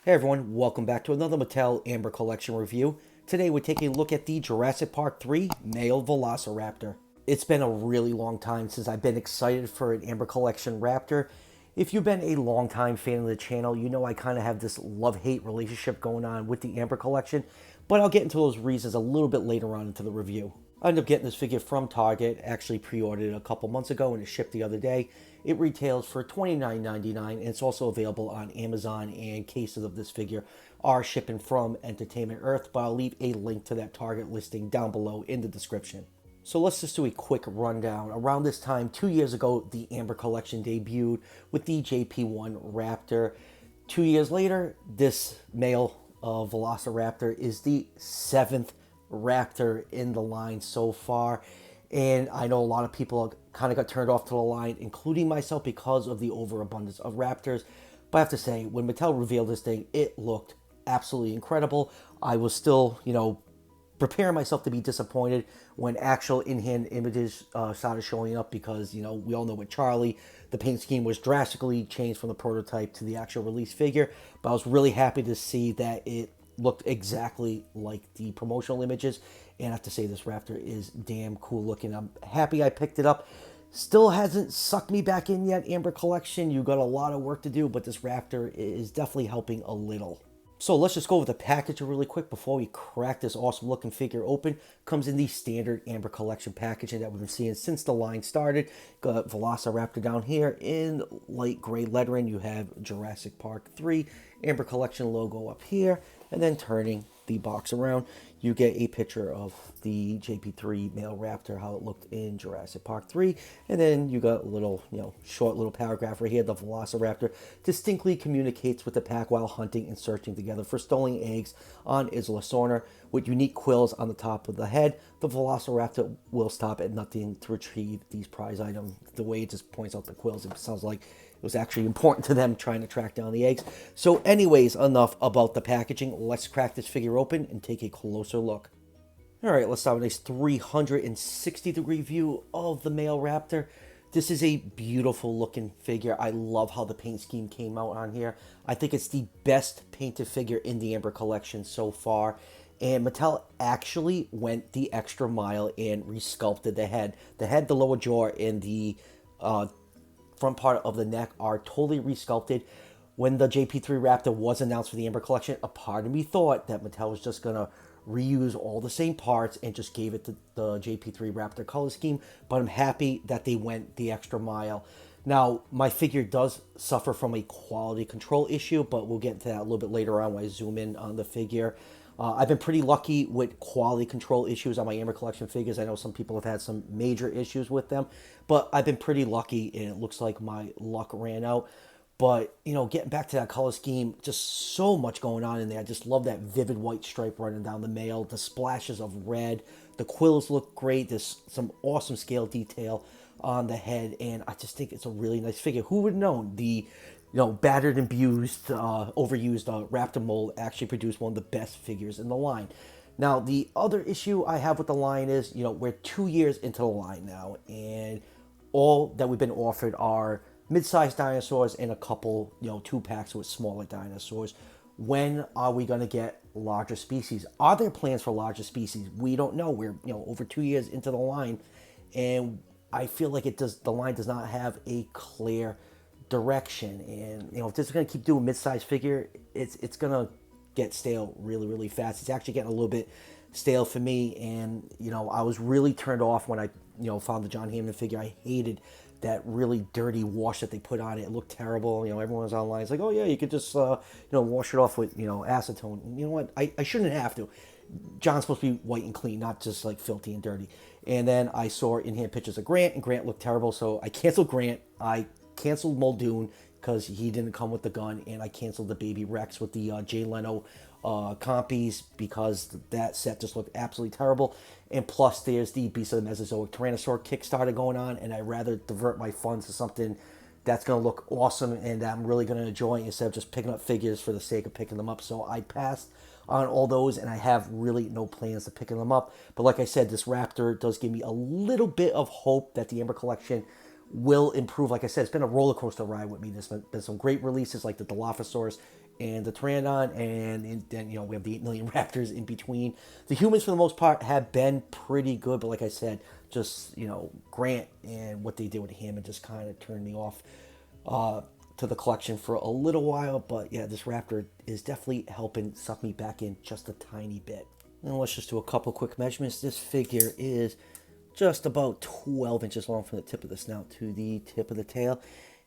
Hey everyone, welcome back to another Mattel Amber Collection review. Today we're taking a look at the Jurassic Park 3 male Velociraptor. It's been a really long time since I've been excited for an Amber Collection Raptor. If you've been a long-time fan of the channel, you know I kind of have this love-hate relationship going on with the Amber Collection, but I'll get into those reasons a little bit later on into the review. I ended up getting this figure from Target, actually pre-ordered it a couple months ago and it shipped the other day. It retails for $29.99 and it's also available on Amazon, and cases of this figure are shipping from Entertainment Earth, but I'll leave a link to that Target listing down below in the description. So let's just do a quick rundown. Around this time, 2 years ago, the Amber Collection debuted with the JP1 Raptor. 2 years later, this male Velociraptor is the 7th Raptor in the line so far. And I know a lot of people kind of got turned off to the line, including myself, because of the overabundance of Raptors. But I have to say, when Mattel revealed this thing, it looked absolutely incredible. I was still, preparing myself to be disappointed when actual in-hand images started showing up, because, we all know with Charlie, the paint scheme was drastically changed from the prototype to the actual release figure. But I was really happy to see that it looked exactly like the promotional images, and I have to say this Raptor is damn cool looking. I'm happy I picked it up. Still hasn't sucked me back in yet, Amber Collection. You got a lot of work to do, but this Raptor is definitely helping a little. So let's just go over the package really quick before we crack this awesome looking figure open. Comes in the standard Amber Collection packaging that we've been seeing since the line started. Got Velociraptor down here in light gray lettering. You have Jurassic Park 3 Amber Collection logo up here. And then turning the box around, you get a picture of the JP3 male Raptor, how it looked in Jurassic Park 3. And then you got a little, short little paragraph right here. The Velociraptor distinctly communicates with the pack while hunting and searching together for stolen eggs on Isla Sorna. With unique quills on the top of the head, the Velociraptor will stop at nothing to retrieve these prize items. The way it just points out the quills, it sounds like it was actually important to them trying to track down the eggs. So anyways, enough about the packaging. Let's crack this figure open and take a closer look. Alright, let's start with a nice 360-degree view of the male Raptor. This is a beautiful looking figure. I love how the paint scheme came out on here. I think it's the best painted figure in the Amber Collection so far. And Mattel actually went the extra mile and resculpted the head. The head, the lower jaw, and the front part of the neck are totally resculpted. When the JP3 Raptor was announced for the Amber Collection, a part of me thought that Mattel was just going to reuse all the same parts and just gave it to the JP3 Raptor color scheme, but I'm happy that they went the extra mile. Now, my figure does suffer from a quality control issue, but we'll get into that a little bit later on when I zoom in on the figure. I've been pretty lucky with quality control issues on my Amber Collection figures. I know some people have had some major issues with them, but I've been pretty lucky, and it looks like my luck ran out. But, getting back to that color scheme, just so much going on in there. I just love that vivid white stripe running down the male, the splashes of red. The quills look great. There's some awesome scale detail on the head, and I just think it's a really nice figure. Who would have known the battered, abused, overused Raptor mold actually produced one of the best figures in the line. Now, the other issue I have with the line is, we're 2 years into the line now, and all that we've been offered are mid-sized dinosaurs and a couple, 2-packs with smaller dinosaurs. When are we going to get larger species? Are there plans for larger species? We don't know. We're, over 2 years into the line, and I feel like the line does not have a clear direction. And if this is going to keep doing mid-sized figure, it's going to get stale really, really fast. It's actually getting a little bit stale for me, and I was really turned off when I found the John Hammond figure. I hated that really dirty wash that they put on it. It looked terrible. Everyone was online. It's like, oh yeah, you could just wash it off with acetone. And you know what? I shouldn't have to. John's supposed to be white and clean, not just like filthy and dirty. And then I saw in-hand pictures of Grant, and Grant looked terrible, so I canceled Grant. I canceled Muldoon because he didn't come with the gun, and I canceled the Baby Rex with the Jay Leno compies because that set just looked absolutely terrible. And plus, there's the Beast of the Mesozoic Tyrannosaur Kickstarter going on, and I'd rather divert my funds to something that's going to look awesome and that I'm really going to enjoy instead of just picking up figures for the sake of picking them up. So I passed on all those, and I have really no plans to picking them up. But like I said, this Raptor does give me a little bit of hope that the Amber Collection will improve. Like I said, it's been a roller coaster ride with me. There's been some great releases like the Dilophosaurus and the Pteranodon, and then we have the 8 million raptors in between. The humans, for the most part, have been pretty good, but like I said, just Grant and what they did with him, and just kind of turned me off to the collection for a little while. But yeah, this raptor is definitely helping suck me back in just a tiny bit. Now let's just do a couple quick measurements. This figure is just about 12 inches long from the tip of the snout to the tip of the tail,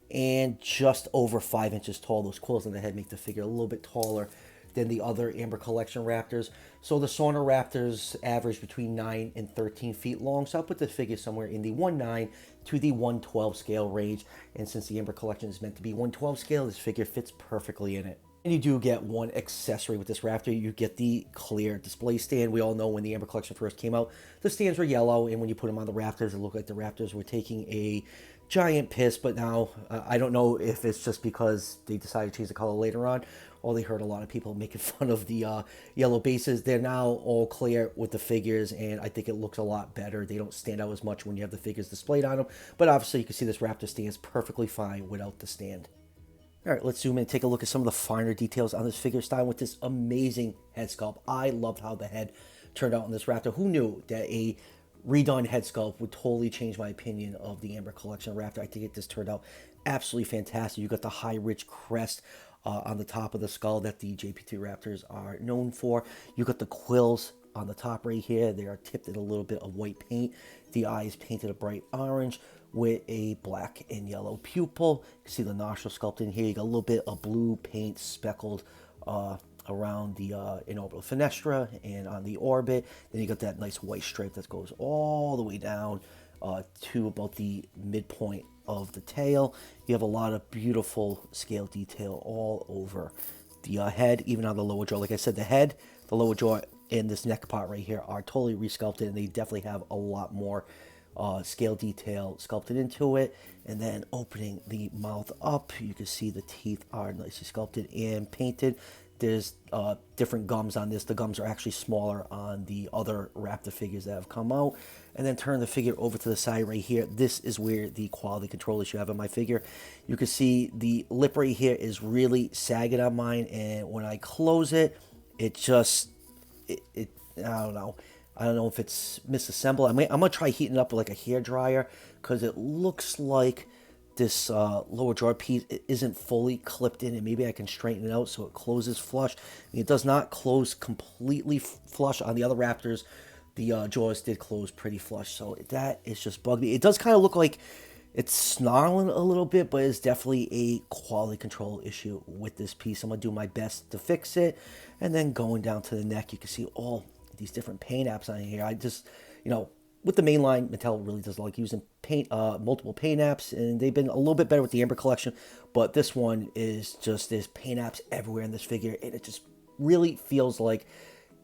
and just over 5 inches tall. Those quills on the head make the figure a little bit taller than the other Amber Collection Raptors. So the Sauna Raptors average between 9 and 13 feet long. So I'll put the figure somewhere in the 1/9 to the 1/12 scale range. And since the Amber Collection is meant to be 1/12 scale, this figure fits perfectly in it. And you do get one accessory with this Raptor. You get the clear display stand. We all know when the Amber Collection first came out, the stands were yellow, and when you put them on the Raptors, it looked like the Raptors were taking a giant piss. But now, I don't know if it's just because they decided to change the color later on, or they heard a lot of people making fun of the yellow bases. They're now all clear with the figures, and I think it looks a lot better. They don't stand out as much when you have the figures displayed on them. But obviously, you can see this Raptor stands perfectly fine without the stand. All right, let's zoom in and take a look at some of the finer details on this figure, starting with this amazing head sculpt. I loved how the head turned out on this Raptor. Who knew that a redone head sculpt would totally change my opinion of the Amber Collection Raptor? I think it just turned out absolutely fantastic. You got the high, rich crest on the top of the skull that the JP3 Raptors are known for. You got the quills on the top right here. They are tipped in a little bit of white paint. The eyes painted a bright orange with a black and yellow pupil. You can see the nostril sculpt in here. You got a little bit of blue paint speckled around the inorbital fenestra and on the orbit. Then you got that nice white stripe that goes all the way down to about the midpoint of the tail. You have a lot of beautiful scale detail all over the head, even on the lower jaw. Like I said, the head, the lower jaw, and this neck part right here are totally resculpted, and they definitely have a lot more scale detail sculpted into it. And then opening the mouth up, you can see the teeth are nicely sculpted and painted. There's different gums on this. The gums are actually smaller on the other Raptor figures that have come out. And then turn the figure over to the side right here. This is where the quality control issue I have on my figure. You can see the lip right here is really sagging on mine, and when I close it, it just, I don't know. I don't know if it's misassembled. I'm going to try heating it up with like a hair dryer, because it looks like this lower jaw piece isn't fully clipped in, and maybe I can straighten it out so it closes flush. I mean, it does not close completely flush. On the other Raptors, the jaws did close pretty flush, so that is just bugged me. It does kind of look like it's snarling a little bit, but it's definitely a quality control issue with this piece. I'm going to do my best to fix it. And then going down to the neck, you can see all these different paint apps on here. I just, with the main line, Mattel really does like using multiple paint apps, and they've been a little bit better with the Amber Collection, but this one is just, there's paint apps everywhere in this figure, and it just really feels like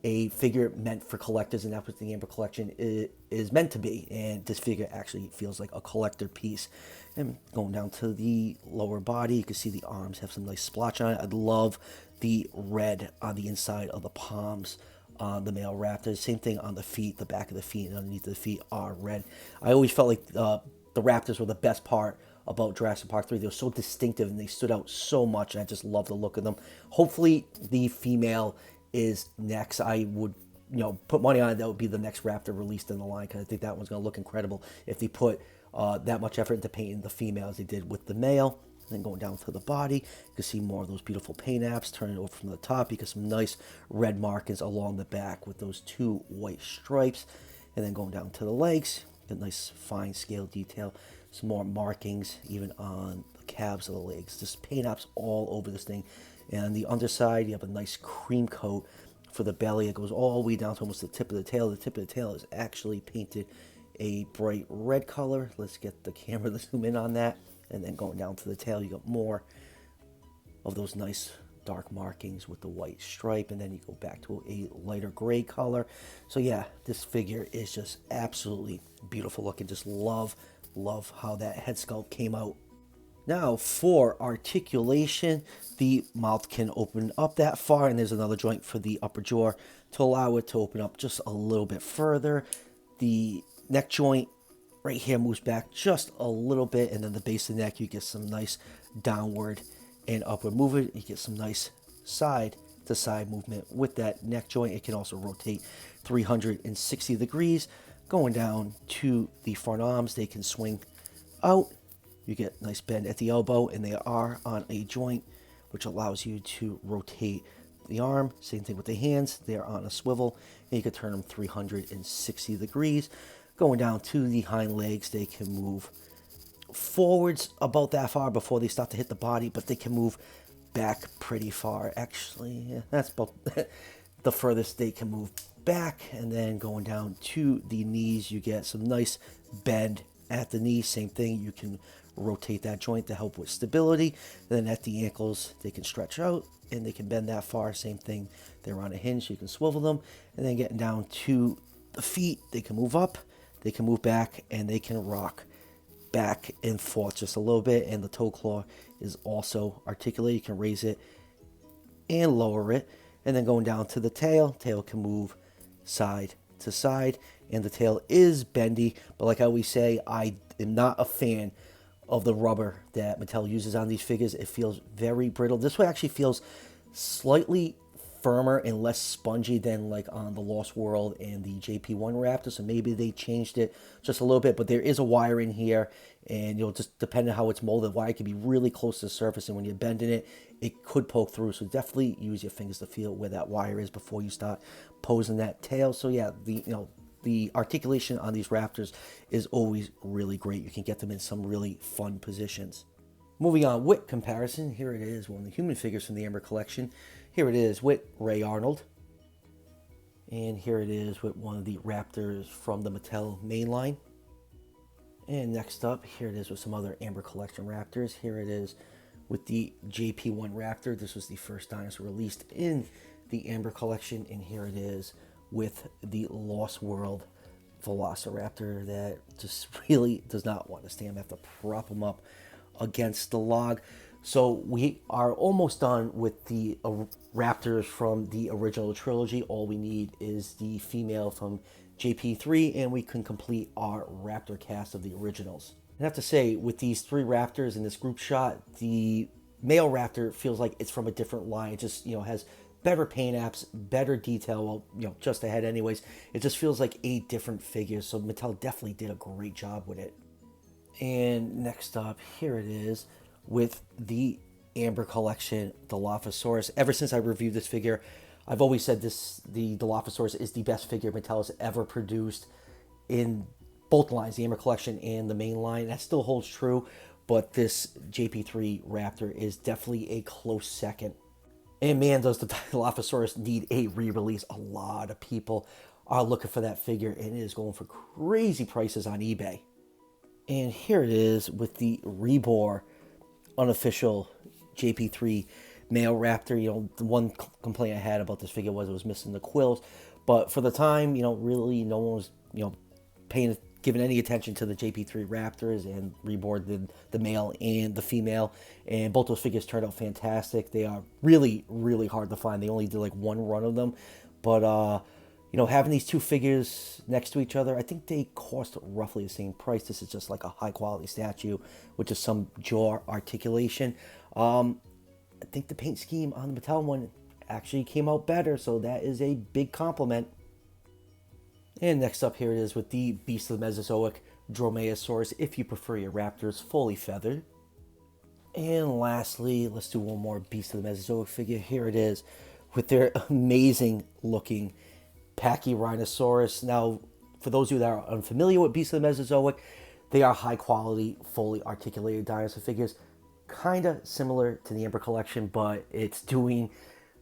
a figure meant for collectors, and that's what the Amber Collection is meant to be. And this figure actually feels like a collector piece. And going down to the lower body, you can see the arms have some nice splotch on it. I love the red on the inside of the palms on the male Raptors. Same thing on the feet. The back of the feet and underneath the feet are red. I always felt like the Raptors were the best part about Jurassic Park 3. They were so distinctive, and they stood out so much, and I just love the look of them. Hopefully the female is next. I would, put money on it. That would be the next Raptor released in the line, because I think that one's going to look incredible if they put that much effort into painting the female as they did with the male. And then going down to the body, you can see more of those beautiful paint apps. Turning it over from the top, you get some nice red markings along the back with those two white stripes. And then going down to the legs, the nice fine scale detail. Some more markings even on the calves of the legs. Just paint apps all over this thing. And on the underside, you have a nice cream coat for the belly. It goes all the way down to almost the tip of the tail. The tip of the tail is actually painted a bright red color. Let's get the camera to zoom in on that. And then going down to the tail, you got more of those nice dark markings with the white stripe. And then you go back to a lighter gray color. So yeah, this figure is just absolutely beautiful looking. Just love how that head sculpt came out. Now for articulation, the mouth can open up that far, and there's another joint for the upper jaw to allow it to open up just a little bit further. The neck joint right here moves back just a little bit, and then the base of the neck, you get some nice downward and upward movement. You get some nice side to side movement with that neck joint. It can also rotate 360 degrees. Going down to the front arms, they can swing out. You get nice bend at the elbow, and they are on a joint, which allows you to rotate the arm. Same thing with the hands. They're on a swivel, and you can turn them 360 degrees. Going down to the hind legs, they can move forwards about that far before they start to hit the body, but they can move back pretty far. Actually, yeah, that's about the furthest they can move back. And then going down to the knees, you get some nice bend at the knee. Same thing, you can rotate that joint to help with stability. And then at the ankles, they can stretch out and they can bend that far. Same thing, they're on a hinge, so you can swivel them. And then getting down to the feet, they can move up, they can move back, and they can rock back and forth just a little bit. And the toe claw is also articulated. You can raise it and lower it. And then going down to the tail can move side to side, and the tail is bendy, but like I always say, I am not a fan of the rubber that Mattel uses on these figures. It feels very brittle. This one actually feels slightly firmer and less spongy than like on the Lost World and the JP1 Raptor, so maybe they changed it just a little bit. But there is a wire in here, and you'll just depending on how it's molded, the wire can be really close to the surface, and when you're bending it, it could poke through. So definitely use your fingers to feel where that wire is before you start posing that tail. So yeah, the articulation on these Raptors is always really great. You can get them in some really fun positions. Moving on with comparison, here it is, one of the human figures from the Amber collection. Here it is with Ray Arnold. And here it is with one of the Raptors from the Mattel mainline. And next up, here it is with some other Amber collection Raptors. Here it is with the JP1 Raptor. This was the first dinosaur released in the Amber collection. And here it is with the Lost World Velociraptor that just really does not want to stand. I have to prop him up against the log. So we are almost done with the Raptors from the original trilogy. All we need is the female from JP3, and we can complete our Raptor cast of the originals. I have to say, with these three Raptors in this group shot, the male Raptor feels like it's from a different line. It just, has better paint apps, better detail, well, just ahead anyways. It just feels like a different figure, so Mattel definitely did a great job with it. And next up, here it is with the Amber collection, Dilophosaurus. Ever since I reviewed this figure, I've always said the Dilophosaurus is the best figure Mattel has ever produced in both lines, the Amber collection and the main line. That still holds true, but this JP3 Raptor is definitely a close second. And man, does the Dilophosaurus need a re-release. A lot of people are looking for that figure, and it is going for crazy prices on eBay. And here it is with the Rebor unofficial JP3 male Raptor. The one complaint I had about this figure was it was missing the quills. But for the time, really no one was, giving any attention to the JP3 Raptors, and Rebor did the male and the female. And both those figures turned out fantastic. They are really, really hard to find. They only did like one run of them. But, having these two figures next to each other, I think they cost roughly the same price. This is just like a high quality statue with just some jaw articulation. I think the paint scheme on the Mattel one actually came out better, so that is a big compliment. And next up, here it is with the Beast of the Mesozoic Dromaeosaurus, if you prefer your Raptors fully feathered. And lastly, let's do one more Beast of the Mesozoic figure. Here it is with their amazing looking Pachyrhinosaurus. Now, for those of you that are unfamiliar with Beasts of the Mesozoic, they are high quality, fully articulated dinosaur figures. Kind of similar to the Amber collection, but it's doing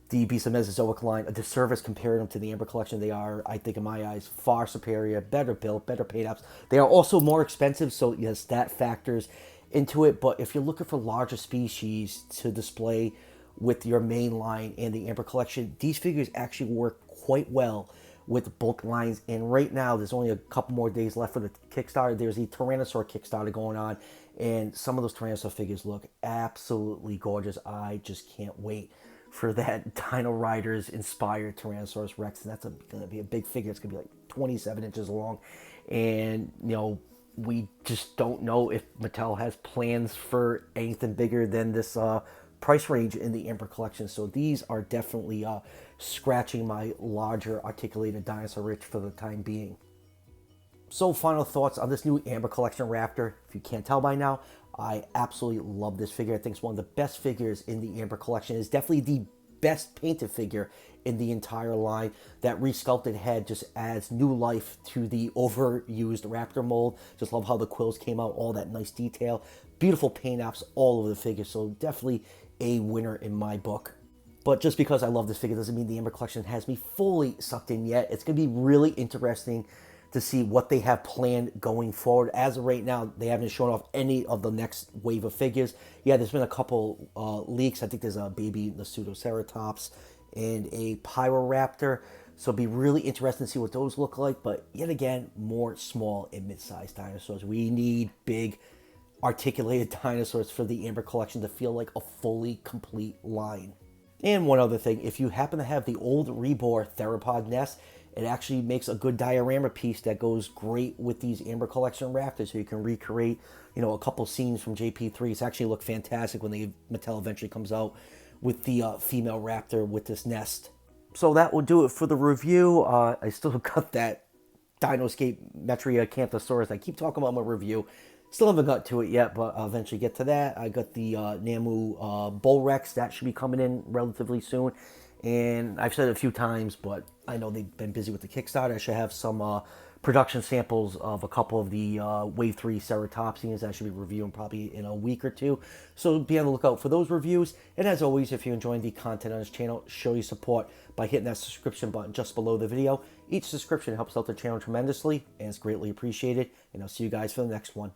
the Beasts of the Mesozoic line a disservice comparing them to the Amber collection. They are, I think in my eyes, far superior, better built, better paint apps. They are also more expensive, so yes, that factors into it. But if you're looking for larger species to display with your main line and the Amber collection, these figures actually work quite well with both lines. And right now, there's only a couple more days left for the Kickstarter. There's the Tyrannosaur Kickstarter going on, and some of those Tyrannosaur figures look absolutely gorgeous. I just can't wait for that Dino Riders inspired Tyrannosaurus Rex. And that's going to be a big figure. It's going to be like 27 inches long. And, we just don't know if Mattel has plans for anything bigger than this price range in the Amber collection. So these are definitely scratching my larger articulated dinosaur itch for the time being. So final thoughts on this new Amber Collection Raptor. If you can't tell by now, I absolutely love this figure. I think it's one of the best figures in the Amber Collection. It's definitely the best painted figure in the entire line. That resculpted head just adds new life to the overused Raptor mold. Just love how the quills came out, all that nice detail. Beautiful paint apps all over the figure, so definitely a winner in my book. But just because I love this figure doesn't mean the Amber Collection has me fully sucked in yet. It's going to be really interesting to see what they have planned going forward. As of right now, they haven't shown off any of the next wave of figures. Yeah, there's been a couple leaks. I think there's a baby Ceratops and a Pyroraptor. So it'll be really interesting to see what those look like. But yet again, more small and mid-sized dinosaurs. We need big, articulated dinosaurs for the Amber Collection to feel like a fully complete line. And one other thing, if you happen to have the old Rebor theropod nest, it actually makes a good diorama piece that goes great with these Amber Collection Raptors, so you can recreate, a couple scenes from JP3. It's actually look fantastic when Mattel eventually comes out with the female Raptor with this nest. So that will do it for the review. I still got that Dinoscape Metria Canthosaurus. I keep talking about my review. Still haven't got to it yet, but I'll eventually get to that. I got the Namu Bullrex. That should be coming in relatively soon. And I've said it a few times, but I know they've been busy with the Kickstarter. I should have some production samples of a couple of the Wave 3 Ceratopsians I should be reviewing probably in a week or two. So be on the lookout for those reviews. And as always, if you're enjoying the content on this channel, show your support by hitting that subscription button just below the video. Each subscription helps out the channel tremendously and is greatly appreciated. And I'll see you guys for the next one.